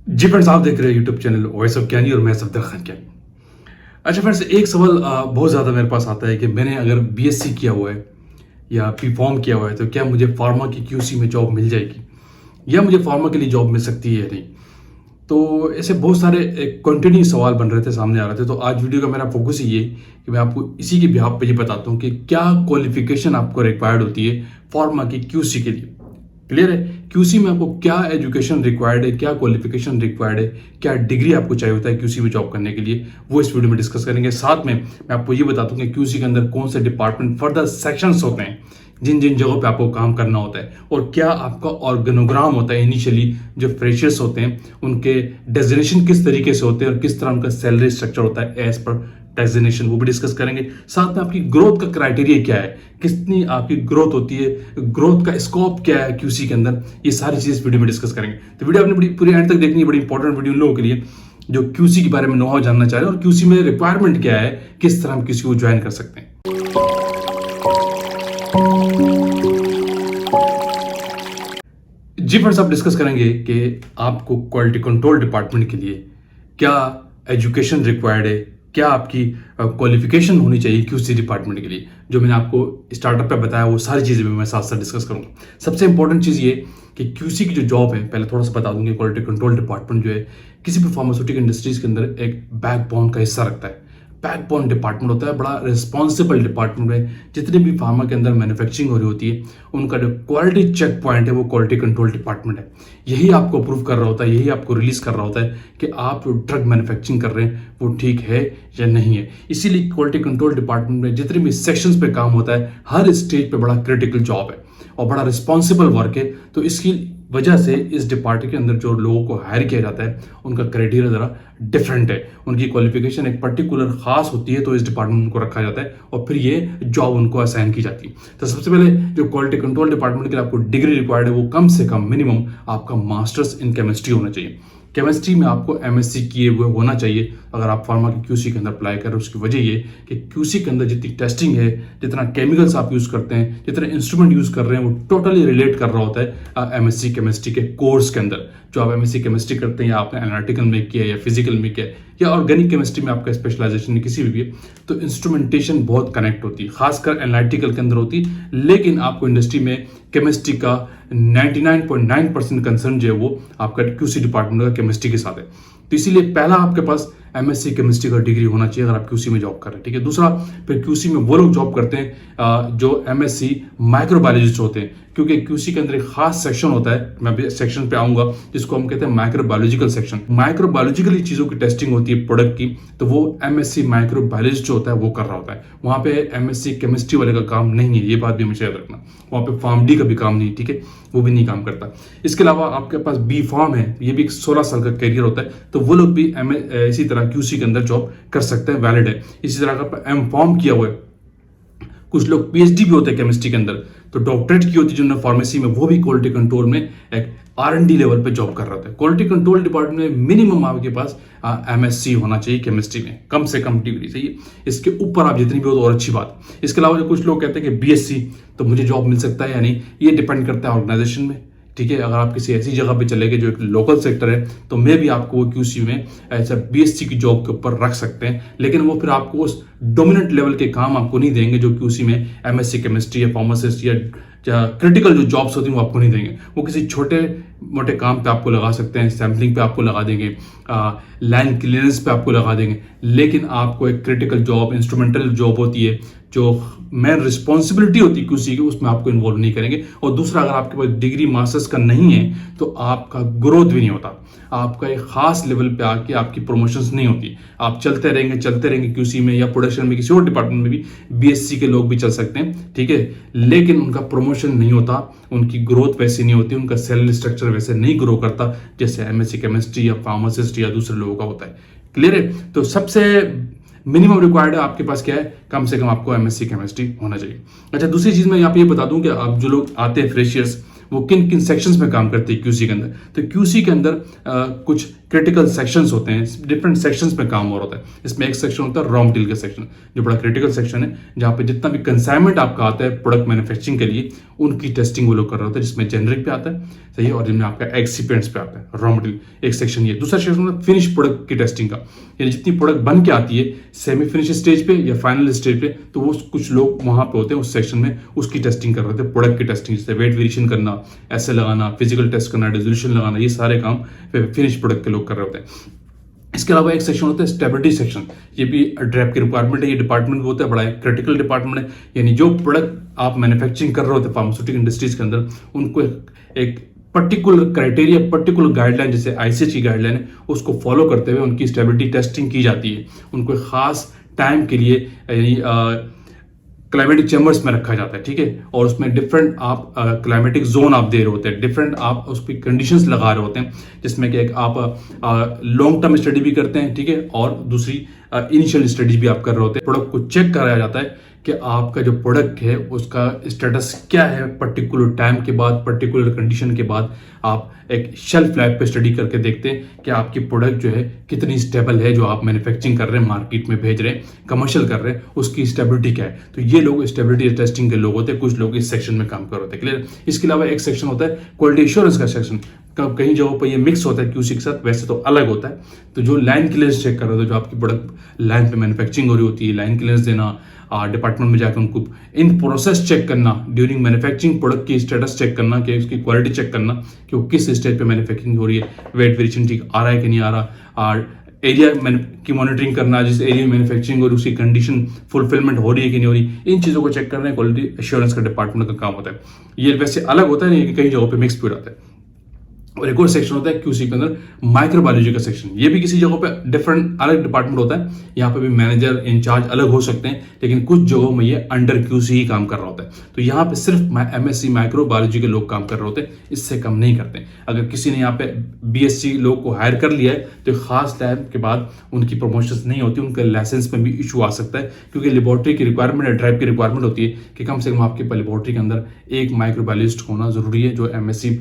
जी friends, आप देख रहे हैं यूट्यूब चैनल वॉइस ऑफ ज्ञानी और मैं सफदर खान ज्ञानी। अच्छा फ्रेंड्स, एक सवाल बहुत ज़्यादा मेरे पास आता है कि मैंने अगर बीएससी किया हुआ है या बी.फॉर्म किया हुआ है तो क्या मुझे फार्मा की क्यूसी में जॉब मिल जाएगी या मुझे फार्मा के लिए जॉब मिल सकती है या नहीं। तो ऐसे बहुत सारे कंटिन्यू सवाल बन रहे थे, सामने आ रहे थे। तो आज वीडियो का मेरा फोकस ही ये कि मैं आपको इसी के बिहाफ पे ये बताता हूँ कि क्या क्वालिफिकेशन आपको रिक्वायर्ड होती है फार्मा की क्यूसी के लिए। क्लियर है? क्यूसी में आपको क्या एजुकेशन रिक्वायर्ड है, क्या क्वालिफिकेशन रिक्वायर्ड है, क्या डिग्री आपको चाहिए होता है क्यूसी में जॉब करने के लिए, वो इस वीडियो में डिस्कस करेंगे। साथ में मैं आपको ये बताता हूँ कि क्यूसी के अंदर कौन से डिपार्टमेंट फर्दर सेक्शंस होते हैं, जिन जिन जगहों पे आपको काम करना होता है, और क्या आपका ऑर्गेनोग्राम होता है इनिशियली जो फ्रेशर्स होते हैं उनके डेजिग्नेशन किस तरीके से होते हैं और किस तरह उनका सैलरी स्ट्रक्चर होता है एज पर डेजिग्नेशन, वो भी डिस्कस करेंगे। साथ में आपकी ग्रोथ का क्राइटेरिया क्या है, कितनी आपकी ग्रोथ होती है, ग्रोथ का स्कोप क्या है क्यूसी के अंदर, ये सारी चीज इस वीडियो में डिस्कस करेंगे। तो वीडियो आपने पूरी एंड तक देखनी है, बड़ी इंपॉर्टेंट वीडियो उन लोगों के लिए जो क्यूसी के बारे में नो हाउ जानना चाह रहे हैं और क्यूसी में रिक्वायरमेंट क्या है, किस तरह हम क्यूसी को ज्वाइन कर सकते हैं। जी फ्रेंड्स, आप डिस्कस करेंगे कि आपको क्वालिटी कंट्रोल डिपार्टमेंट के लिए क्या एजुकेशन रिक्वायर्ड है, क्या आपकी क्वालिफिकेशन होनी चाहिए क्यूसी डिपार्टमेंट के लिए। जो मैंने आपको स्टार्टअप पे बताया वो सारी चीज़ें मैं साथ साथ डिस्कस करूंगा। सबसे इंपॉर्टेंट चीज़ ये कि क्यूसी की जो जॉब है, पहले थोड़ा सा बता दूंगी। क्वालिटी कंट्रोल डिपार्टमेंट जो है किसी भी फार्मास्यूटिकल इंडस्ट्रीज के अंदर एक बैकबोन का हिस्सा रखता है। बैकबोन डिपार्टमेंट होता है, बड़ा रिस्पॉन्सिबल डिपार्टमेंट है। जितनी भी फार्मा के अंदर मैन्युफैक्चरिंग हो रही होती है उनका जो क्वालिटी चेक पॉइंट है वो क्वालिटी कंट्रोल डिपार्टमेंट है। यही आपको अप्रूव कर रहा होता है, यही आपको रिलीज कर रहा होता है कि आप जो ड्रग मैन्युफैक्चरिंग कर रहे हैं वो ठीक है या नहीं है। इसीलिए क्वालिटी कंट्रोल डिपार्टमेंट में जितने भी सेक्शंस पे काम होता है हर स्टेज पे बड़ा क्रिटिकल जॉब है और बड़ा रिस्पॉन्सिबल वर्क है। तो इसकी वजह से इस डिपार्टमेंट के अंदर जो लोगों को हायर किया जाता है उनका क्राइटेरिया ज़रा डिफरेंट है, उनकी क्वालिफिकेशन एक पर्टिकुलर खास होती है, तो इस डिपार्टमेंट को रखा जाता है और फिर ये जॉब उनको असाइन की जाती है। तो सबसे पहले जो क्वालिटी कंट्रोल डिपार्टमेंट के लिए आपको डिग्री रिक्वायर्ड है वो कम से कम मिनिमम आपका मास्टर्स इन केमिस्ट्री होना चाहिए। केमिस्ट्री में आपको एमएससी किए हुए होना चाहिए अगर आप फार्मा की क्यूसी के अंदर अप्लाई करें। उसकी वजह ये कि क्यूसी के अंदर जितनी टेस्टिंग है, जितना केमिकल्स आप यूज़ करते हैं, जितने इंस्ट्रूमेंट यूज़ कर रहे हैं वो टोटली रिलेट कर रहा होता है एमएससी केमिस्ट्री के कोर्स के अंदर। जो आप एमएससी केमिस्ट्री करते हैं या आपने एनालिटिकल में किया या फिजिकल में किया या ऑर्गेनिक केमिस्ट्री में आपका स्पेशलाइजेशन किसी भी है, तो इंस्ट्रूमेंटेशन बहुत कनेक्ट होती है, खासकर एनालिटिकल के अंदर होती है। लेकिन आपको इंडस्ट्री में केमिस्ट्री का 99.9% कंसर्न जो है वो आपका क्यूसी डिपार्टमेंट का केमिस्ट्री के साथ है। तो इसीलिए पहला आपके पास एमएससी केमिस्ट्री का डिग्री होना चाहिए अगर आप क्यूसी में जॉब कर रहे हैं, ठीक है। दूसरा, फिर क्यूसी में वो लोग जॉब करते हैं जो एमएससी माइक्रोबायोलॉजिस्ट होते हैं, क्योंकि क्यूसी के अंदर एक खास सेक्शन होता है, मैं भी सेक्शन पे आऊंगा, जिसको हम कहते हैं माइक्रोबायोलॉजिकल सेक्शन। माइक्रोबायोलॉजिकल चीजों की टेस्टिंग होती है प्रोडक्ट की, तो वो एमएससी माइक्रोबायोलॉजिस्ट जो होता है वो कर रहा होता है। वहां पे एमएससी केमिस्ट्री वाले का काम नहीं है, ये बात भी हमेशा याद रखना। वहां पे फार्मडी का भी काम नहीं, ठीक है, वो भी नहीं काम करता। इसके अलावा आपके पास बी.फॉर्म है, ये भी एक 16 साल का करियर होता है, तो वो लोग भी इसी तरह क्यूसी के अंदर जॉब कर सकते हैं, वैलिड है। इसी तरह का एम.फॉर्म किया हुआ है, कुछ लोग पीएचडी भी होते हैं केमिस्ट्री के अंदर, तो डॉक्टरेट की होती है जिन्होंने फार्मेसी में, वो भी क्वालिटी कंट्रोल में एक R&D लेवल पे जॉब कर रहा था। क्वालिटी कंट्रोल डिपार्टमेंट में मिनिमम आपके पास एमएससी होना चाहिए केमिस्ट्री में, कम से कम डिग्री चाहिए। इसके ऊपर आप जितनी भी हो तो और अच्छी बात। इसके अलावा जो कुछ लोग कहते हैं कि बीएससी तो मुझे जॉब मिल सकता है या नहीं, ये डिपेंड करता है ऑर्गेनाइजेशन में, ठीक है। अगर आप किसी ऐसी जगह पे चले गए जो एक लोकल सेक्टर है तो मे भी आपको वो क्यूसी में ऐसा बीएससी की जॉब के ऊपर रख सकते हैं, लेकिन वो फिर आपको उस डोमिनेंट लेवल के काम आपको नहीं देंगे जो क्यूसी में एमएससी केमिस्ट्री या फार्मासिस्ट या क्रिटिकल जो जॉब्स होती हैं वो आपको नहीं देंगे। वो किसी छोटे मोटे काम पे आपको लगा सकते हैं, सैम्पलिंग पे आपको लगा देंगे, लाइन क्लियरेंस पे आपको लगा देंगे, लेकिन आपको एक क्रिटिकल जॉब, इंस्ट्रूमेंटल जॉब होती है जो मेन रिस्पॉन्सिबिलिटी होती है क्यूसी की, उसमें आपको इन्वॉल्व नहीं करेंगे। और दूसरा, अगर आपके पास डिग्री मास्टर्स का नहीं है तो आपका ग्रोथ भी नहीं होता, आपका एक खास लेवल पे आके आपकी प्रमोशंस नहीं होती। आप चलते रहेंगे क्यूसी में या प्रोडक्शन में, किसी और डिपार्टमेंट में भी बीएससी के लोग भी चल सकते हैं, ठीक है, लेकिन उनका प्रमोशन नहीं होता, उनकी ग्रोथ वैसी नहीं होती, उनका सैलरी स्ट्रक्चर वैसे नहीं ग्रो करता जैसे एमएससी केमिस्ट्री या फार्मासिस्ट या दूसरे लोगों का होता है। क्लियर है? तो सबसे मिनिमम रिक्वायर्ड है आपके पास क्या है, कम से कम आपको एमएससी केमिस्ट्री होना चाहिए। अच्छा, दूसरी चीज मैं यहाँ पे ये बता दूं कि आप जो लोग आते हैं फ्रेशियर्स, वो किन किन सेक्शंस में काम करते हैं क्यूसी के अंदर। तो क्यूसी के अंदर कुछ क्रिटिकल सेक्शंस होते हैं, डिफरेंट सेक्शंस में काम हो रहा होता है। इसमें एक सेक्शन होता है रॉ मटेरियल का सेक्शन, जो बड़ा क्रिटिकल सेक्शन है, जहाँ पे जितना भी कंसाइनमेंट आपका आता है प्रोडक्ट मैन्युफैक्चरिंग के लिए उनकी टेस्टिंग वो लोग कर रहे होते हैं, जिसमें जेनरिक पे आता है, सही है, और जिनमें आपका एक्सिपेंट्स पे आता है, रॉ मटेरियल। एक सेक्शन ये। दूसरा सेक्शन होता है फिनिश प्रोडक्ट की टेस्टिंग का, यानी जितनी प्रोडक्ट बन के आती है सेमी फिनिश स्टेज पे या फाइनल स्टेज पे, तो वो कुछ लोग वहां पे होते हैं उस सेक्शन में, उसकी टेस्टिंग कर रहे होते हैं, प्रोडक्ट की टेस्टिंग, जैसे वेट वेरिएशन करना, ऐसे लगाना, फिजिकल टेस्ट करना, डिसोल्यूशन लगाना, ये सारे काम फिनिश प्रोडक्ट के लोग कर रहे होते हैं। इसके अलावा एक सेक्शन होता है स्टेबिलिटी सेक्शन, ये भी ड्रैप की रिक्वायरमेंट है, ये डिपार्टमेंट भी होता है, बड़ा क्रिटिकल डिपार्टमेंट है, यानी जो प्रोडक्ट आप मैन्युफैक्चरिंग कर रहे होते हैं फार्मास्यूटिकल इंडस्ट्रीज के अंदर, उनको एक पर्टिकुलर क्राइटेरिया, पर्टिकुलर गाइडलाइन, जैसे आईसीएच की गाइडलाइन है, उसको फॉलो करते हुए उनकी स्टेबिलिटी टेस्टिंग की जाती है। उनको एक खास टाइम के लिए यानी क्लाइमेटिक चैम्बर्स में रखा जाता है, ठीक है, और उसमें डिफरेंट आप क्लाइमेटिक जोन आप दे रहे होते हैं, डिफरेंट आप उस पर कंडीशंस लगा रहे होते हैं, जिसमें कि एक आप लॉन्ग टर्म स्टडी भी करते हैं, ठीक है, और दूसरी इनिशियल स्टडी भी आप कर रहे होते हैं। प्रोडक्ट को चेक कराया जाता है कि आपका जो प्रोडक्ट है उसका स्टेटस क्या है, पर्टिकुलर टाइम के बाद, पर्टिकुलर कंडीशन के बाद आप एक शेल्फ लाइफ पे स्टडी करके देखते हैं कि आपकी प्रोडक्ट जो है कितनी स्टेबल है, जो आप मैन्युफैक्चरिंग कर रहे हैं, मार्केट में भेज रहे हैं, कमर्शियल कर रहे हैं, उसकी स्टेबिलिटी क्या है। तो ये लोग स्टेबिलिटी टेस्टिंग के लोग होते हैं, कुछ लोग इस सेक्शन में काम कर रहे होते हैं, क्लियर। इसके अलावा एक सेक्शन होता है क्वालिटी एश्योरेंस का सेक्शन, कहीं जगहों पर ये मिक्स होता है क्यूसी के साथ, वैसे तो अलग होता है। तो जो लाइन क्लियरेंस चेक कर रहे होते हैं, जो आपकी प्रोडक्ट लाइन पे मैन्युफैक्चरिंग हो रही होती है, लाइन क्लियरेंस देना, डिपार्टमेंट में जाकर उनको इन प्रोसेस चेक करना, ड्यूरिंग मैन्युफैक्चरिंग प्रोडक्ट की स्टेटस चेक करना, कि उसकी क्वालिटी चेक करना कि वो किस स्टेज पे मैन्युफैक्चरिंग हो रही है, वेट वेरिएशन ठीक आ रहा है कि नहीं आ रहा, और एरिया की मॉनिटरिंग करना, जिस एरिया में मैन्युफैक्चरिंग और उसकी कंडीशन फुलफिलमेंट हो रही है कि नहीं हो रही, इन चीज़ों को चेक करना क्वालिटी एश्योरेंस का डिपार्टमेंट का काम होता है। ये वैसे अलग होता है, नहीं कि कई जगहों पे मिक्स भी हो जाता है। और एक और सेक्शन होता है क्यूसी के अंदर माइक्रोबायोलॉजी का सेक्शन, ये भी किसी जगहों पे डिफरेंट अलग डिपार्टमेंट होता है, यहाँ पे भी मैनेजर इंचार्ज अलग हो सकते हैं, लेकिन कुछ जगहों में ये अंडर क्यूसी ही काम कर रहा होता है। तो यहाँ पे सिर्फ एमएससी माइक्रोबायोलॉजी के लोग काम कर रहे होते हैं, इससे कम नहीं करते। अगर किसी ने यहाँ पे बीएससी लोग को हायर कर लिया है तो खास टाइम के बाद उनकी प्रमोशन नहीं होती, उनके लाइसेंस में भी इशू आ सकता है, क्योंकि लेबोरेटरी की रिक्वायरमेंट है, ड्राइव की रिक्वायरमेंट होती है कि कम से कम आपके लेबोरेटरी के अंदर एक माइक्रोबायोलॉजिस्ट होना जरूरी है, जो एमएससी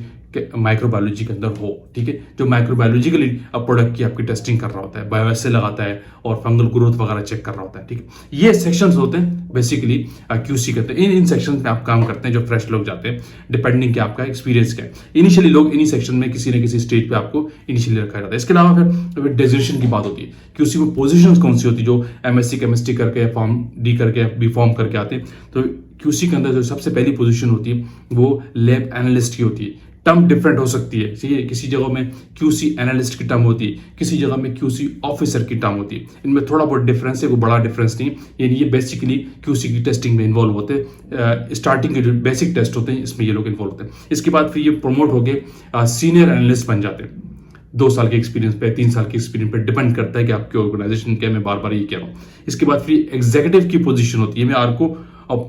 माइक्रोबायोलॉजी के अंदर हो, ठीक है, जो माइक्रोबायोलॉजिकली प्रोडक्ट की आपकी टेस्टिंग कर रहा होता है, बायोएसे लगाता है और फंगल ग्रोथ वगैरह चेक कर रहा होता है, ठीक है। ये सेक्शंस होते हैं बेसिकली क्यूसी करते हैं। इन सेक्शंस में आप काम करते हैं, जो फ्रेश लोग जाते हैं, डिपेंडिंग कि आपका एक्सपीरियंस क्या है। इनिशियली लोग इन्हीं सेक्शन में किसी न किसी स्टेज पे आपको इनिशियली रखा जाता है। इसके अलावा फिर डेजिग्नेशन की बात होती है, क्यूसी में पोजीशंस कौन सी होती है, जो एमएससी केमिस्ट्री करके फॉर्म डी करके बी फॉर्म करके आते हैं, तो क्यूसी के अंदर जो सबसे पहली पोजीशन होती है वो लैब एनालिस्ट की होती है। टर्म डिफरेंट हो सकती है, सही है, किसी जगह में क्यूसी एनालिस्ट की टर्म होती है, किसी जगह में क्यूसी ऑफिसर की टर्म होती है। इनमें थोड़ा बहुत डिफरेंस है, कोई बड़ा डिफरेंस नहीं, यानी ये बेसिकली क्यूसी की टेस्टिंग में इन्वॉल्व होते हैं। स्टार्टिंग के जो बेसिक टेस्ट होते हैं इसमें ये लोग इन्वॉल्व होते हैं। इसके बाद फिर ये प्रमोट होकर सीनियर एनालिस्ट बन जाते हैं। 2 साल के एक्सपीरियंस पे, 3 साल के एक्सपीरियंस पे डिपेंड करता है कि आपकी ऑर्गेनाइजेशन क्या है, मैं बार बार ये कह रहा हूँ। इसके बाद फिर एग्जीक्यूटिव की पोजीशन होती है, मैं आपको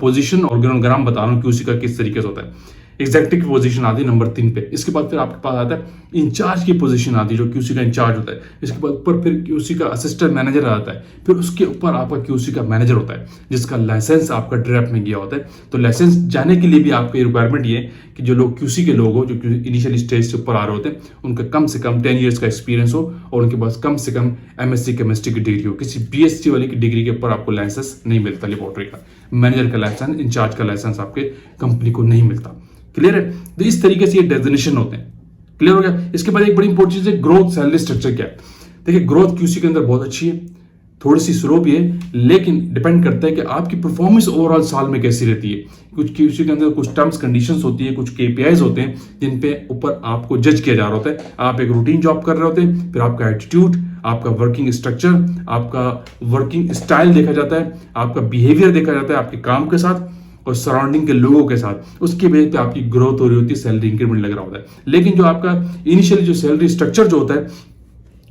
पोजीशन ऑर्गेनोग्राम बता रहा हूँ क्यूसी का किस तरीके से होता है। एग्जेक्टिव की पोजीशन आती है नंबर 3 पे। इसके बाद फिर आपके पास आता है इंचार्ज की पोजीशन आती है, जो क्यूसी का इंचार्ज होता है। इसके बाद ऊपर फिर क्यूसी का असिस्टेंट मैनेजर आता है, फिर उसके ऊपर आपका क्यूसी का मैनेजर होता है, जिसका लाइसेंस आपका ड्रैप में गया होता है। तो लाइसेंस जाने के लिए भी आपकी रिक्वायरमेंट ये है कि जो लोग क्यूसी के लोग हो, जो इनिशियल स्टेज से ऊपर आ रहे होते हैं, उनका कम से कम 10 ईयर्स का एक्सपीरियंस हो और उनके पास कम से कम एमएससी केमिस्ट्री की डिग्री हो। किसी बीएससी वाले की डिग्री के ऊपर आपको लाइसेंस नहीं मिलता, लेबोरेटरी का, मैनेजर का लाइसेंस, इंचार्ज का लाइसेंस आपके कंपनी को नहीं मिलता। क्लियर है? तो इस तरीके से ये डेजिग्नेशन होते हैं। क्लियर हो गया? इसके बाद एक बड़ी इंपॉर्टेंट चीज है ग्रोथ सैलरी स्ट्रक्चर क्या है। देखिए, ग्रोथ क्यूसी के अंदर बहुत अच्छी है, थोड़ी सी स्लो भी है, लेकिन डिपेंड करता है कि आपकी परफॉर्मेंस ओवरऑल साल में कैसी रहती है। कुछ क्यूसी के अंदर कुछ टर्म्स कंडीशंस होती है, कुछ केपीआईज होते हैं जिन पे ऊपर आपको जज किया जा रहा होता है। आप एक रूटीन जॉब कर रहे होते हैं, फिर आपका एटीट्यूड, आपका वर्किंग स्ट्रक्चर, आपका वर्किंग स्टाइल देखा जाता है, आपका बिहेवियर देखा जाता है आपके काम के साथ और सराउंडिंग के लोगों के साथ। उसकी बेस पे आपकी ग्रोथ हो रही होती है, सैलरी इंक्रीमेंट लग रहा होता है। लेकिन जो आपका इनिशियली जो सैलरी स्ट्रक्चर जो होता है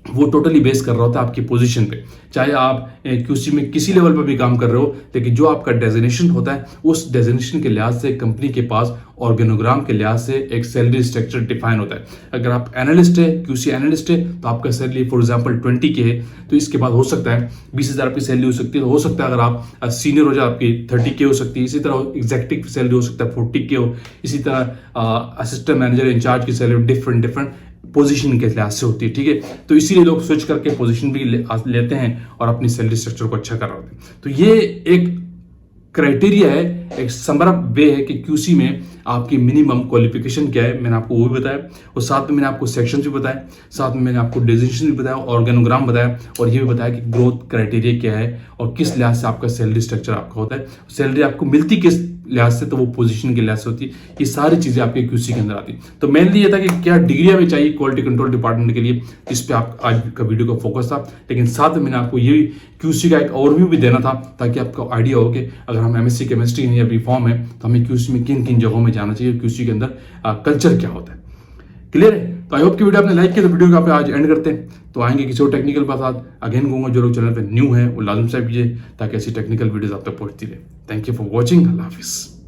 वो टोटली बेस कर रहा होता है आपकी पोजीशन पे। चाहे आप क्यूसी में किसी लेवल पर भी काम कर रहे हो, लेकिन जो आपका डेजिग्नेशन होता है उस डेजिग्नेशन के लिहाज से कंपनी के पास ऑर्गेनोग्राम के लिहाज से एक सैलरी स्ट्रक्चर डिफाइन होता है। अगर आप एनालिस्ट है, क्यूसी एनालिस्ट है, तो आपका सैलरी फॉर एग्जांपल 20 के है, तो इसके बाद हो सकता है 20,000 आपकी सैलरी हो सकती है। तो हो सकता है अगर आप सीनियर हो जाए आपकी 30 के हो सकती है। इसी तरह एग्जेक्टिव सैलरी हो सकता है 40 के हो। इसी तरह असिस्टेंट मैनेजर इंचार्ज की सैलरी डिफरेंट पोजीशन के लिहाज से होती है, ठीक है। तो इसीलिए लोग स्विच करके पोजीशन भी लेते हैं और अपनी सैलरी स्ट्रक्चर को अच्छा कर रहे होते हैं। तो ये एक क्राइटेरिया है, एक समरअप वे है कि क्यूसी में आपकी मिनिमम क्वालिफिकेशन क्या है, मैंने आपको वो भी बताया, और साथ में मैंने आपको सेक्शन भी बताया, साथ में मैंने आपको डेजिग्नेशन भी बताया, ऑर्गेनोग्राम बताया, और ये भी बताया कि ग्रोथ क्राइटेरिया क्या है और किस लिहाज से आपका सैलरी स्ट्रक्चर आपका होता है, सैलरी आपको मिलती किस लिहाज से, तो वो पोजीशन के लिहाज से होती है। ये सारी चीजें आपके क्यूसी के अंदर आती है। तो मेनली ये था कि क्या डिग्री हमें चाहिए क्वालिटी कंट्रोल डिपार्टमेंट के लिए, इस पे आप आज का वीडियो का फोकस था। लेकिन साथ में मैंने आपको ये क्यूसी का एक ओवरव्यू भी देना था ताकि आपको आइडिया हो कि अगर हम एमएससी केमिस्ट्री हैं या बीफॉर्म है तो हमें क्यूसी में किन किन जगहों में जाना चाहिए, क्यूसी के अंदर कल्चर क्या होता है। क्लियर है? तो आई होप कि वीडियो आपने लाइक किया, तो वीडियो को आप आज एंड करते हैं। तो आएंगे किसी और टेक्निकल के साथ। अगेन कहूंगा जो लोग चैनल पे न्यू है वो लाजम से कीजिए ताकि ऐसी टेक्निकल वीडियोस आप तक पहुंचती रहे। Thank you for watching. अल्लाह हाफिज़।